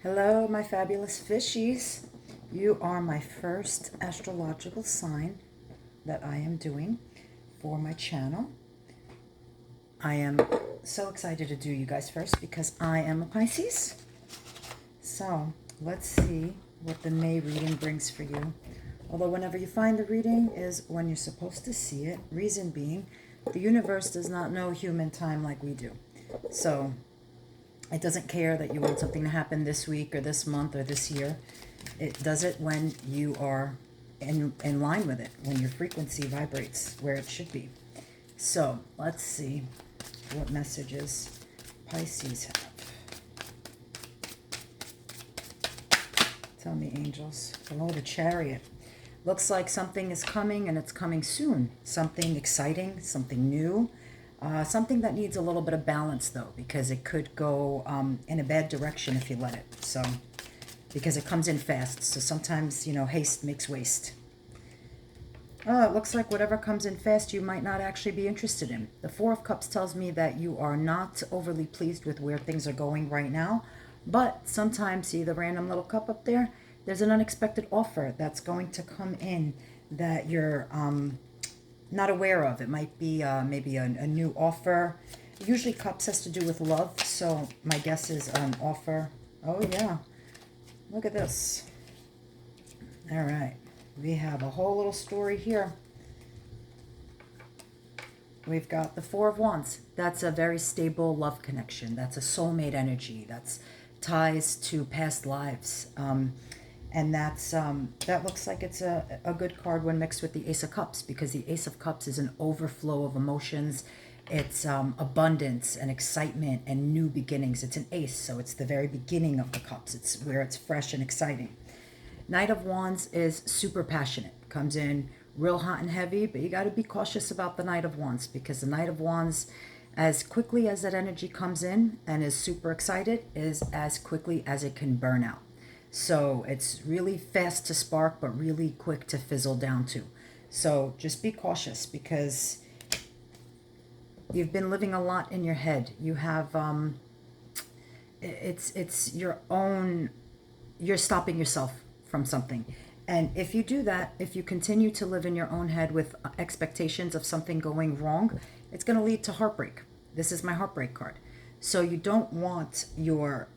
Hello, my fabulous fishies. You are my first astrological sign that I am doing for my channel. I am so excited to do you guys first because I am a Pisces. So let's see what the May reading brings for you. Although whenever you find the reading is when you're supposed to see it. Reason being, the universe does not know human time like we do. So it doesn't care that you want something to happen this week or this month or this year. It does it when you are in line with it, when your frequency vibrates where it should be. So let's see what messages Pisces have. Tell me, angels. Hello, the Chariot. Looks like something is coming and it's coming soon. Something exciting, something new. Something that needs a little bit of balance, though, because it could go in a bad direction if you let it. So, because it comes in fast. So sometimes, haste makes waste. Oh, it looks like whatever comes in fast, you might not actually be interested in. The Four of Cups tells me that you are not overly pleased with where things are going right now. But sometimes, see the random little cup up there? There's an unexpected offer that's going to come in that you're not aware of. It might be maybe a new offer. Usually cups has to do with love, so my guess is an offer. Oh yeah, look at this. All right, we have a whole little story here. We've got the Four of Wands. That's a very stable love connection. That's a soulmate energy. That's ties to past lives. And that looks like it's a good card when mixed with the Ace of Cups, because the Ace of Cups is an overflow of emotions. It's abundance and excitement and new beginnings. It's an ace, so it's the very beginning of the cups. It's where it's fresh and exciting. Knight of Wands is super passionate. Comes in real hot and heavy, but you got to be cautious about the Knight of Wands, because the Knight of Wands, as quickly as that energy comes in and is super excited, is as quickly as it can burn out. So it's really fast to spark, but really quick to fizzle down too. So just be cautious, because you've been living a lot in your head. You have, it's your own, you're stopping yourself from something. And if you do that, if you continue to live in your own head with expectations of something going wrong, it's going to lead to heartbreak. This is my heartbreak card. So you don't want your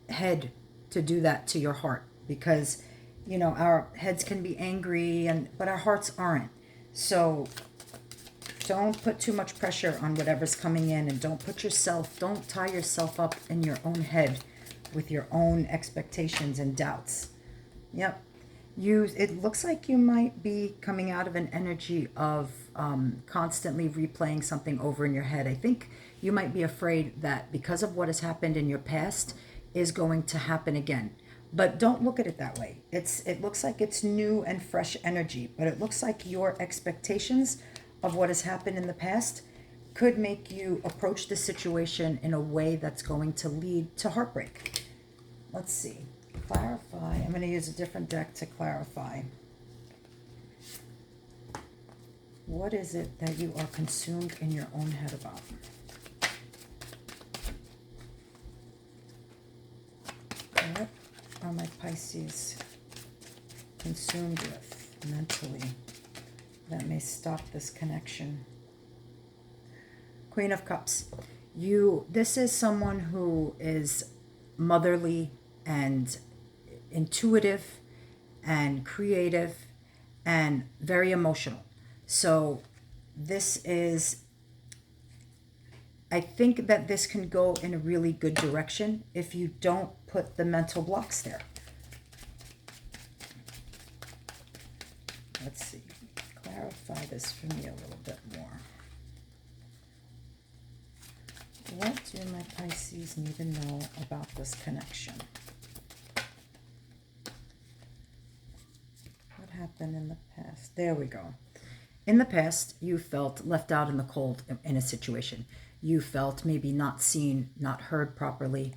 head to do that to your heart, because our heads can be angry but our hearts aren't. So don't put too much pressure on whatever's coming in, and don't tie yourself up in your own head with your own expectations and doubts. Yep. It looks like you might be coming out of an energy of constantly replaying something over in your head. I think you might be afraid that because of what has happened in your past is going to happen again. But don't look at it that way. It looks like it's new and fresh energy, but it looks like your expectations of what has happened in the past could make you approach the situation in a way that's going to lead to heartbreak. Let's see. Clarify. I'm going to use a different deck to clarify. What is it that you are consumed in your own head about? What are my Pisces consumed with mentally that may stop this connection? Queen of Cups. This is someone who is motherly and intuitive and creative and very emotional. So I think that this can go in a really good direction if you don't put the mental blocks there. Let's see. Clarify this for me a little bit more. What do my Pisces need to know about this connection? What happened in the past? There we go. In the past, you felt left out in the cold in a situation. You felt maybe not seen, not heard properly.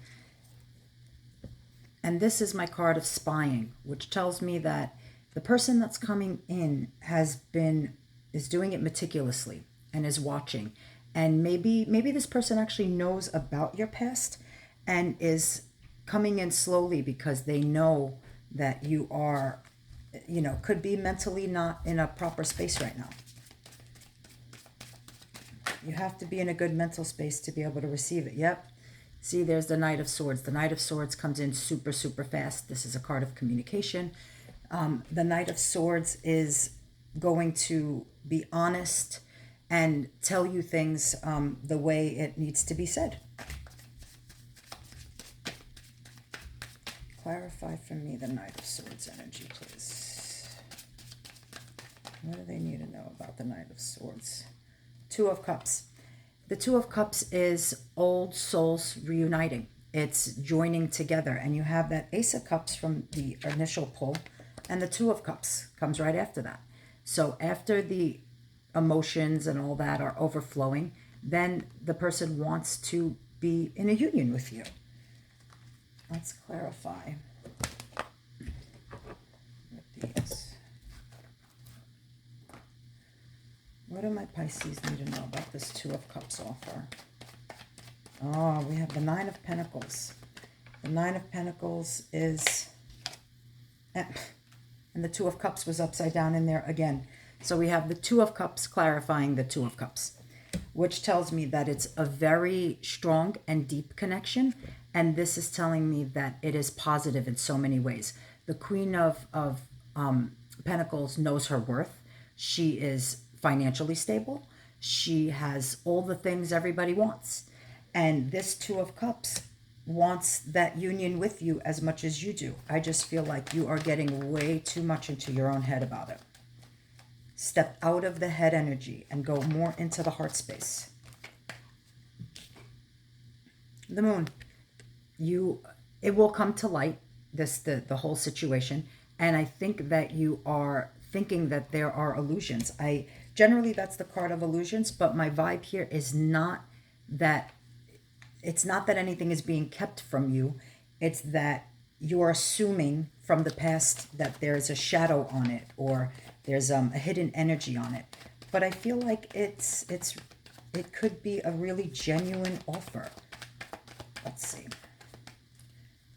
And this is my card of spying, which tells me that the person that's coming in is doing it meticulously and is watching. And maybe this person actually knows about your past and is coming in slowly because they know that you are, you know, could be mentally not in a proper space right now. You have to be in a good mental space to be able to receive it. Yep. See, there's the Knight of Swords. The Knight of Swords comes in super, super fast. This is a card of communication. The Knight of Swords is going to be honest and tell you things the way it needs to be said. Clarify for me the Knight of Swords energy, please. What do they need to know about the Knight of Swords? Two of Cups. The Two of Cups is old souls reuniting. It's joining together. And you have that Ace of Cups from the initial pull. And the Two of Cups comes right after that. So after the emotions and all that are overflowing, then the person wants to be in a union with you. Let's clarify with these. What do my Pisces need to know about this Two of Cups offer? Oh, we have the Nine of Pentacles. The Nine of Pentacles is... and the Two of Cups was upside down in there again. So we have the Two of Cups clarifying the Two of Cups, which tells me that it's a very strong and deep connection. And this is telling me that it is positive in so many ways. The Queen of Pentacles knows her worth. She is financially stable. She has all the things everybody wants. And this Two of Cups wants that union with you as much as you do. I just feel like you are getting way too much into your own head about it. Step out of the head energy and go more into the heart space. The Moon. It will come to light, the whole situation. And I think that you are thinking that there are illusions. Generally that's the card of illusions, but my vibe here is not that. It's not that anything is being kept from you. It's that you're assuming from the past that there's a shadow on it or there's a hidden energy on it. But I feel like it could be a really genuine offer. Let's see.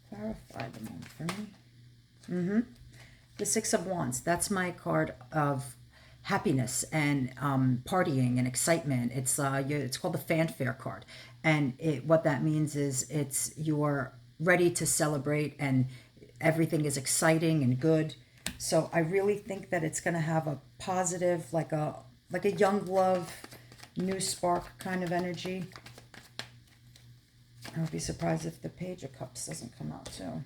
Clarify the Moon for me. The Six of Wands. That's my card of happiness and partying and excitement. It's called the fanfare card. And what that means is you're ready to celebrate and everything is exciting and good. So I really think that it's going to have a positive, like a young love, new spark kind of energy. I would be surprised if the Page of Cups doesn't come out too.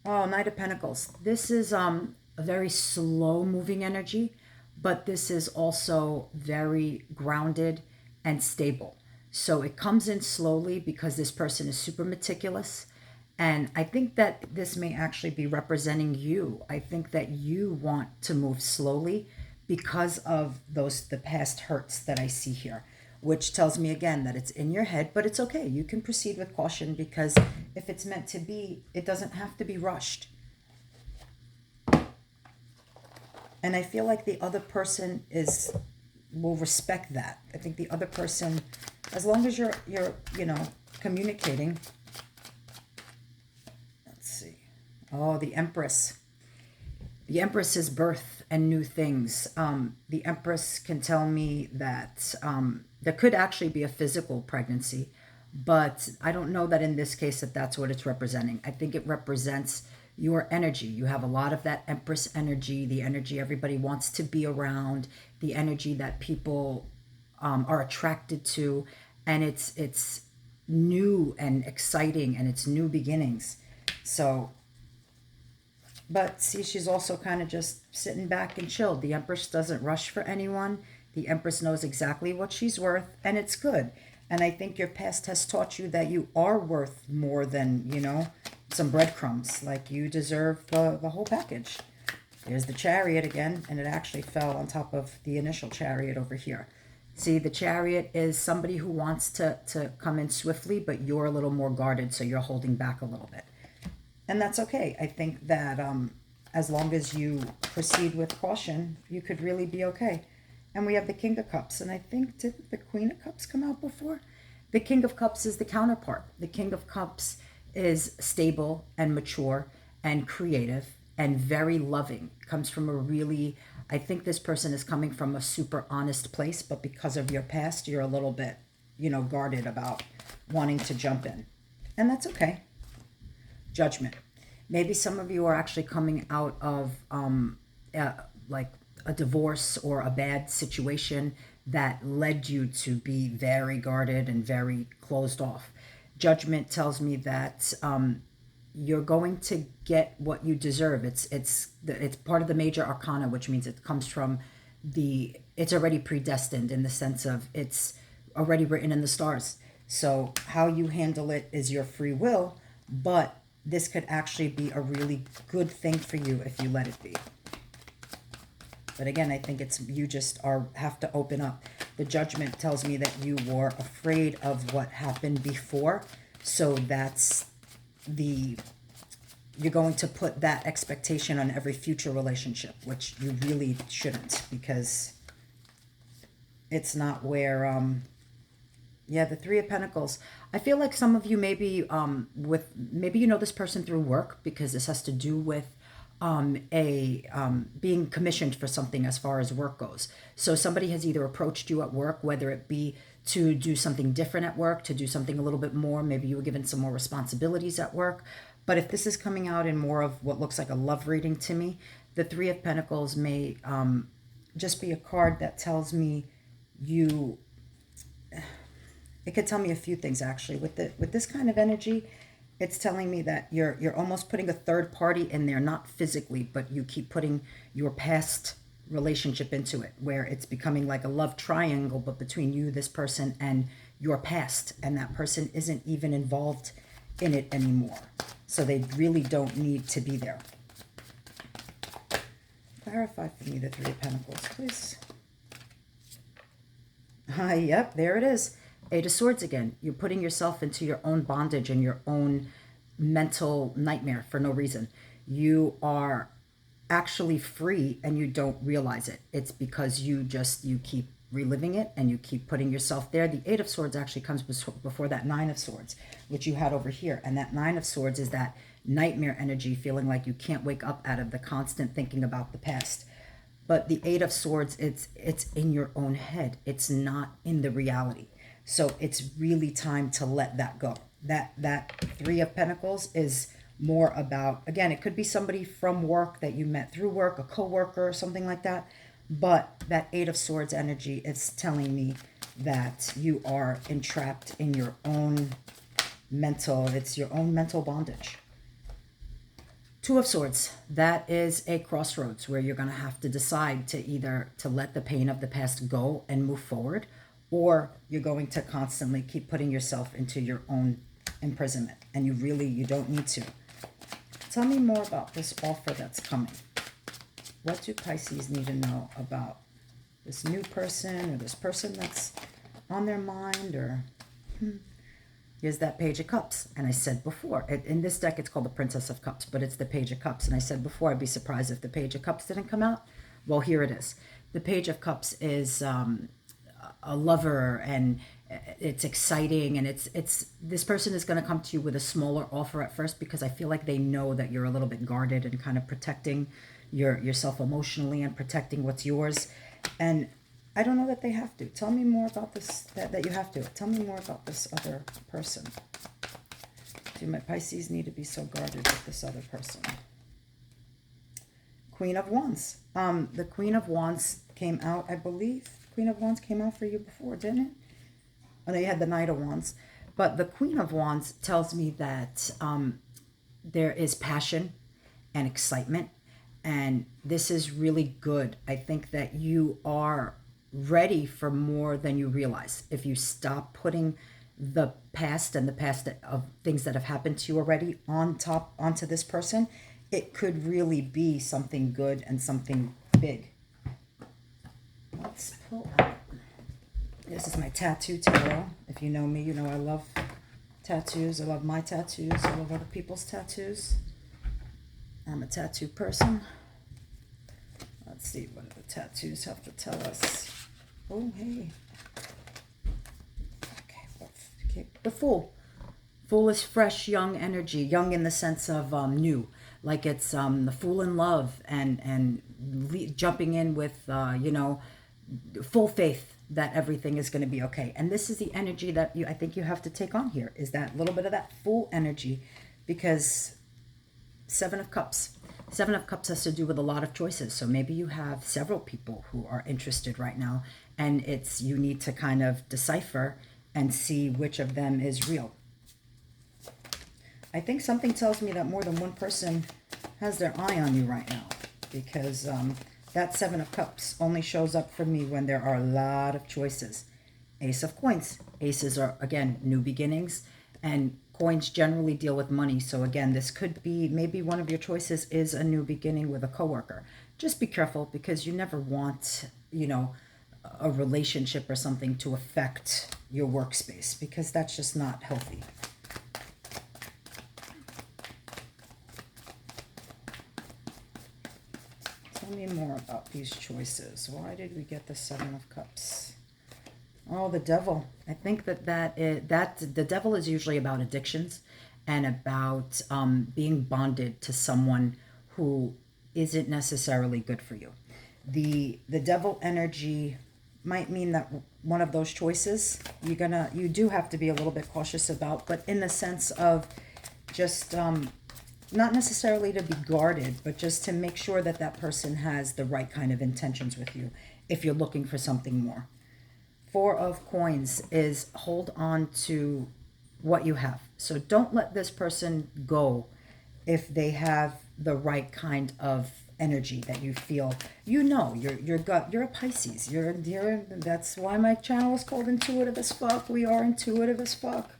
Oh, Knight of Pentacles. This is a very slow moving energy, but this is also very grounded and stable. So it comes in slowly because this person is super meticulous. And I think that this may actually be representing you. I think that you want to move slowly because of the past hurts that I see here, which tells me again that it's in your head, but it's okay. You can proceed with caution because if it's meant to be, it doesn't have to be rushed. And I feel like the other person will respect that. I think the other person, as long as you're communicating. Let's see. Oh, the Empress. The Empress is birth and new things. The Empress can tell me that there could actually be a physical pregnancy, but I don't know that in this case that's what it's representing. I think it represents your energy. You have a lot of that Empress energy, the energy everybody wants to be around, the energy that people are attracted to, and it's new and exciting and it's new beginnings. So, but see, she's also kind of just sitting back and chilled. The Empress doesn't rush for anyone. The Empress knows exactly what she's worth, and it's good. And I think your past has taught you that you are worth more than, some breadcrumbs. Like you deserve the whole package. There's the Chariot again, and it actually fell on top of the initial Chariot over here. See, the Chariot is somebody who wants to come in swiftly, but you're a little more guarded, so you're holding back a little bit. And that's okay. I think that as long as you proceed with caution, you could really be okay. And we have the King of Cups. And I think, didn't the Queen of Cups come out before? The King of Cups is the counterpart. The King of Cups is stable and mature and creative and very loving. Comes from a really, I think this person is coming from a super honest place, but because of your past, you're a little bit, guarded about wanting to jump in. And that's okay. Judgment. Maybe some of you are actually coming out of like a divorce or a bad situation that led you to be very guarded and very closed off. Judgment tells me that you're going to get what you deserve. It's part of the major arcana, which means it comes from it's already predestined, in the sense of it's already written in the stars. So how you handle it is your free will, but this could actually be a really good thing for you if you let it be. But again, I think it's you just have to open up. The Judgment tells me that you were afraid of what happened before. So you're going to put that expectation on every future relationship, which you really shouldn't, because it's not where, the Three of Pentacles. I feel like some of you maybe maybe you know this person through work, because this has to do with being commissioned for something as far as work goes. So somebody has either approached you at work, whether it be to do something different at work, to do something a little bit more. Maybe you were given some more responsibilities at work. But if this is coming out in more of what looks like a love reading to me, the Three of Pentacles may just be a card that tells me it could tell me a few things, actually. With this kind of energy, it's telling me that you're almost putting a third party in there, not physically, but you keep putting your past relationship into it, where it's becoming like a love triangle, but between you, this person, and your past, and that person isn't even involved in it anymore. So they really don't need to be there. Clarify for me the Three of Pentacles, please. Yep, there it is. Eight of Swords again. You're putting yourself into your own bondage and your own mental nightmare for no reason. You are actually free and you don't realize it. It's because you keep reliving it and you keep putting yourself there. The Eight of Swords actually comes before that Nine of Swords, which you had over here. And that Nine of Swords is that nightmare energy, feeling like you can't wake up out of the constant thinking about the past. But the Eight of Swords, it's in your own head. It's not in the reality. So it's really time to let that go. That Three of Pentacles is more about, again, it could be somebody from work that you met through work, a coworker or something like that. But that Eight of Swords energy is telling me that you are entrapped in your own it's your own mental bondage. Two of Swords, that is a crossroads where you're going to have to decide to either to let the pain of the past go and move forward, or you're going to constantly keep putting yourself into your own imprisonment, and you don't need to. Tell me more about this offer that's coming. What do Pisces need to know about this new person, or this person that's on their mind? Or here's that Page of Cups. And I said before, in this deck it's called the Princess of Cups, but it's the Page of Cups. And I said before, I'd be surprised if the Page of Cups didn't come out. Well, here it is. The Page of Cups is a lover, and it's exciting, and it's this person is going to come to you with a smaller offer at first, because I feel like they know that you're a little bit guarded and kind of protecting yourself emotionally and protecting what's yours. And I don't know that they have to. Tell me more about this, that you have to. Tell me more about this other person. Do my Pisces need to be so guarded with this other person? Queen of Wands. The Queen of Wands came out, I believe. Queen of Wands came out for you before, didn't it? Oh, no, you had the Knight of Wands. But the Queen of Wands tells me that there is passion and excitement, and this is really good. I think that you are ready for more than you realize. If you stop putting the past and the past of things that have happened to you already onto this person, it could really be something good and something big. Let's pull out. This is my tattoo tarot. If you know me, you know I love tattoos. I love my tattoos. I love other people's tattoos. I'm a tattoo person. Let's see, what do the tattoos have to tell us? Oh, hey. Okay, the Fool. Fool is fresh, young energy, young in the sense of new, like it's the fool in love and jumping in with full faith that everything is going to be okay. And this is the energy that I think you have to take on here, is that little bit of that fool energy, because Seven of Cups. Seven of Cups has to do with a lot of choices. So maybe you have several people who are interested right now, and you need to kind of decipher and see which of them is real. I think something tells me that more than one person has their eye on you right now, because that Seven of Cups only shows up for me when there are a lot of choices. Ace of Coins. Aces are, again, new beginnings, and coins generally deal with money. So again, this could be, maybe one of your choices is a new beginning with a coworker. Just be careful, because you never want, a relationship or something to affect your workspace, because that's just not healthy. Tell me more about these choices. Why did we get the Seven of Cups? Oh, the devil. I think that the devil is usually about addictions and about being bonded to someone who isn't necessarily good for you. The devil energy might mean that one of those choices you do have to be a little bit cautious about, but in the sense of just not necessarily to be guarded, but just to make sure that that person has the right kind of intentions with you if you're looking for something more. Four of Coins is hold on to what you have. So don't let this person go if they have the right kind of energy that you feel. Your gut. You're a Pisces. That's why my channel is called Intuitive as Fuck. We are intuitive as fuck.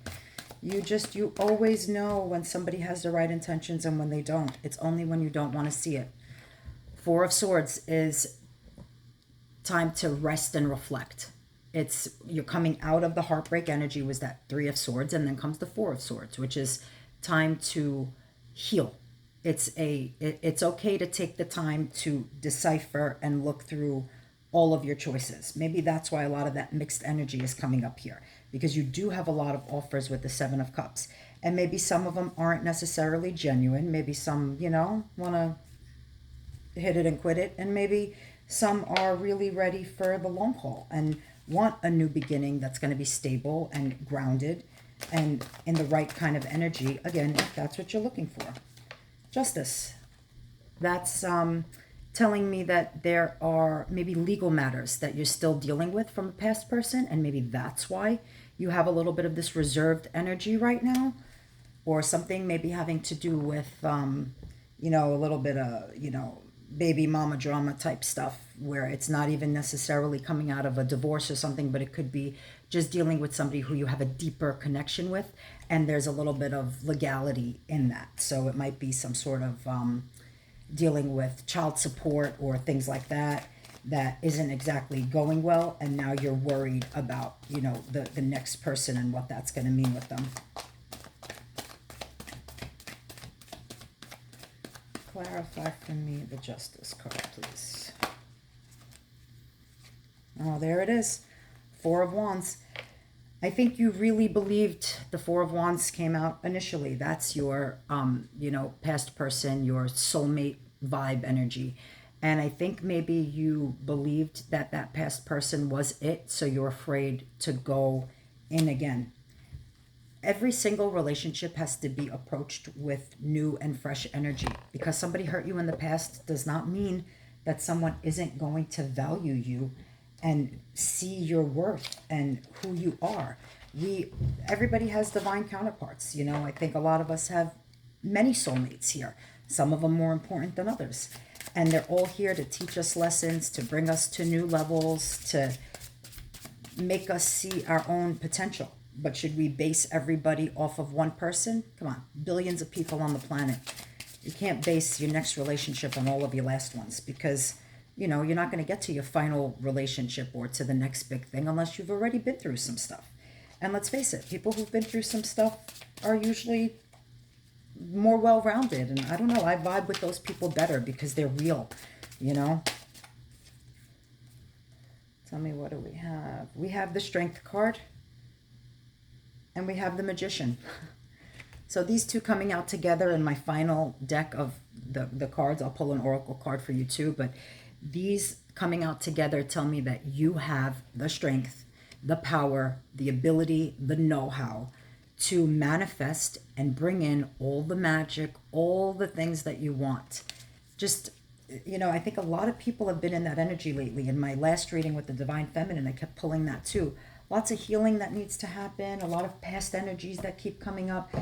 You always know when somebody has the right intentions and when they don't. It's only when you don't want to see it. Four of Swords is time to rest and reflect. You're coming out of the heartbreak energy, was that Three of Swords, and then comes the Four of Swords, which is time to heal. It's okay to take the time to decipher and look through all of your choices. Maybe that's why a lot of that mixed energy is coming up here, because you do have a lot of offers with the Seven of Cups, and maybe some of them aren't necessarily genuine. Maybe some, want to hit it and quit it, and maybe some are really ready for the long haul and want a new beginning that's going to be stable and grounded and in the right kind of energy. Again, if that's what you're looking for. Justice. That's telling me that there are maybe legal matters that you're still dealing with from a past person, and maybe that's why you have a little bit of this reserved energy right now, or something maybe having to do with a little bit of baby mama drama type stuff, where it's not even necessarily coming out of a divorce or something, but it could be just dealing with somebody who you have a deeper connection with, and there's a little bit of legality in that. So it might be some sort of dealing with child support or things like that isn't exactly going well, and now you're worried about the next person and what that's going to mean with them. Clarify for me the Justice card, please. Oh, there it is. Four of Wands. I think you really believed the Four of Wands came out initially. That's your, past person, your soulmate vibe energy. And I think maybe you believed that that past person was it, so you're afraid to go in again. Every single relationship has to be approached with new and fresh energy, because somebody hurt you in the past does not mean that someone isn't going to value you and see your worth and who you are. Everybody has divine counterparts. I think a lot of us have many soulmates here, some of them more important than others. And they're all here to teach us lessons, to bring us to new levels, to make us see our own potential. But should we base everybody off of one person? Come on, billions of people on the planet. You can't base your next relationship on all of your last ones, because, you're not going to get to your final relationship or to the next big thing unless you've already been through some stuff. And let's face it, people who've been through some stuff are usually more well-rounded. And I don't know, I vibe with those people better because they're real, Tell me, what do we have? We have the Strength card. And we have the Magician. So these two coming out together in my final deck of the cards, I'll pull an oracle card for you too, but these coming out together tell me that you have the strength, the power, the ability, the know-how to manifest and bring in all the magic, all the things that you want. Just, I think a lot of people have been in that energy lately. In my last reading with the Divine Feminine, I kept pulling that too. Lots of healing that needs to happen, a lot of past energies that keep coming up.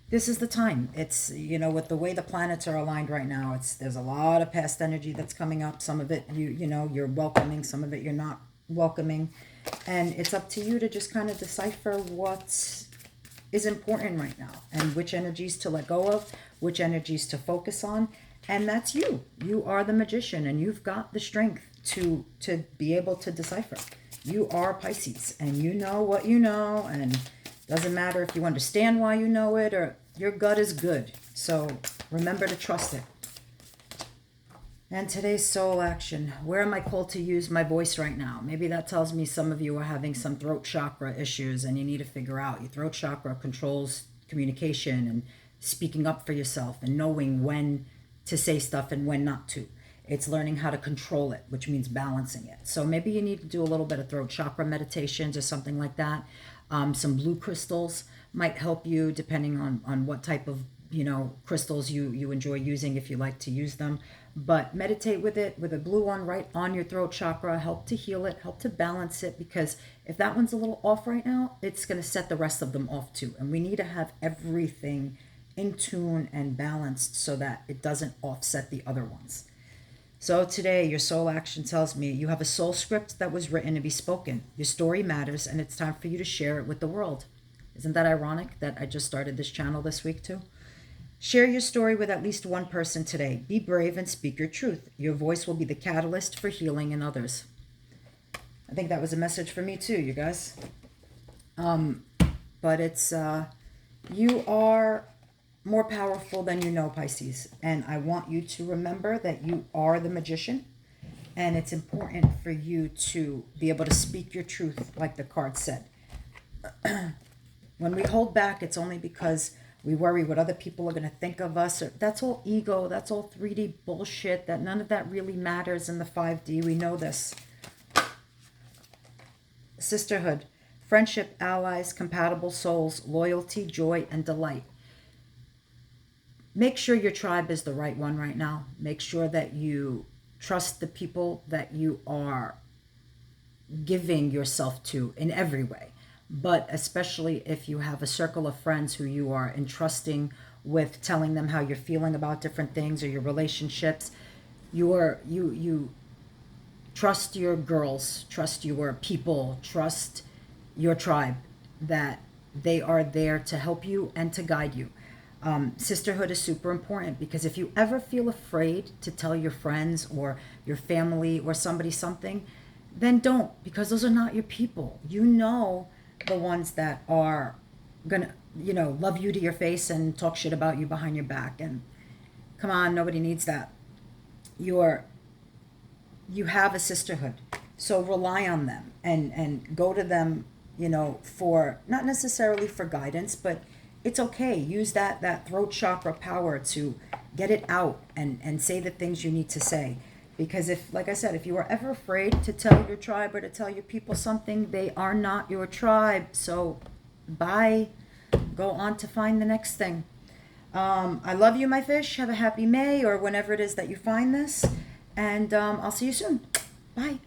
This is the time. It's, with the way the planets are aligned right now, there's a lot of past energy that's coming up. Some of it you're welcoming, some of it you're not welcoming. And it's up to you to just kind of decipher what is important right now and which energies to let go of, which energies to focus on. And that's you. You are the magician, and you've got the strength to be able to decipher. You are Pisces, and you know what you know, and doesn't matter if you understand why you know it, or your gut is good. So remember to trust it. And today's soul action. Where am I called to use my voice right now? Maybe that tells me some of you are having some throat chakra issues, and you need to figure out your throat chakra controls communication and speaking up for yourself and knowing when to say stuff and when not to. It's learning how to control it, which means balancing it. So maybe you need to do a little bit of throat chakra meditations or something like that. Some blue crystals might help you, depending on what type of crystals you enjoy using, if you like to use them. But meditate with it, with a blue one right on your throat chakra. Help to heal it, help to balance it, because if that one's a little off right now, it's going to set the rest of them off too. And we need to have everything in tune and balanced so that it doesn't offset the other ones. So today, your soul action tells me you have a soul script that was written to be spoken. Your story matters, and it's time for you to share it with the world. Isn't that ironic that I just started this channel this week too? Share your story with at least one person today. Be brave and speak your truth. Your voice will be the catalyst for healing in others. I think that was a message for me too, you guys. But it's, you are more powerful than you know, Pisces. And I want you to remember that you are the magician. And it's important for you to be able to speak your truth, like the card said. When we hold back, it's only because we worry what other people are going to think of us. That's all ego. That's all 3D bullshit. That none of that really matters in the 5D. We know this. Sisterhood, friendship, allies, compatible souls, loyalty, joy, and delight. Make sure your tribe is the right one right now. Make sure that you trust the people that you are giving yourself to in every way. But especially if you have a circle of friends who you are entrusting with telling them how you're feeling about different things or your relationships, you trust your girls, trust your people, trust your tribe, that they are there to help you and to guide you. Sisterhood is super important, because if you ever feel afraid to tell your friends or your family or somebody something, then don't, because those are not your people. You know the ones that are gonna, love you to your face and talk shit about you behind your back. And come on, nobody needs that. You have a sisterhood, so rely on them and go to them, for not necessarily for guidance, but it's okay. Use that throat chakra power to get it out and say the things you need to say. Because like I said, if you are ever afraid to tell your tribe or to tell your people something, they are not your tribe. So bye. Go on to find the next thing. I love you, my fish. Have a happy May, or whenever it is that you find this. And I'll see you soon. Bye.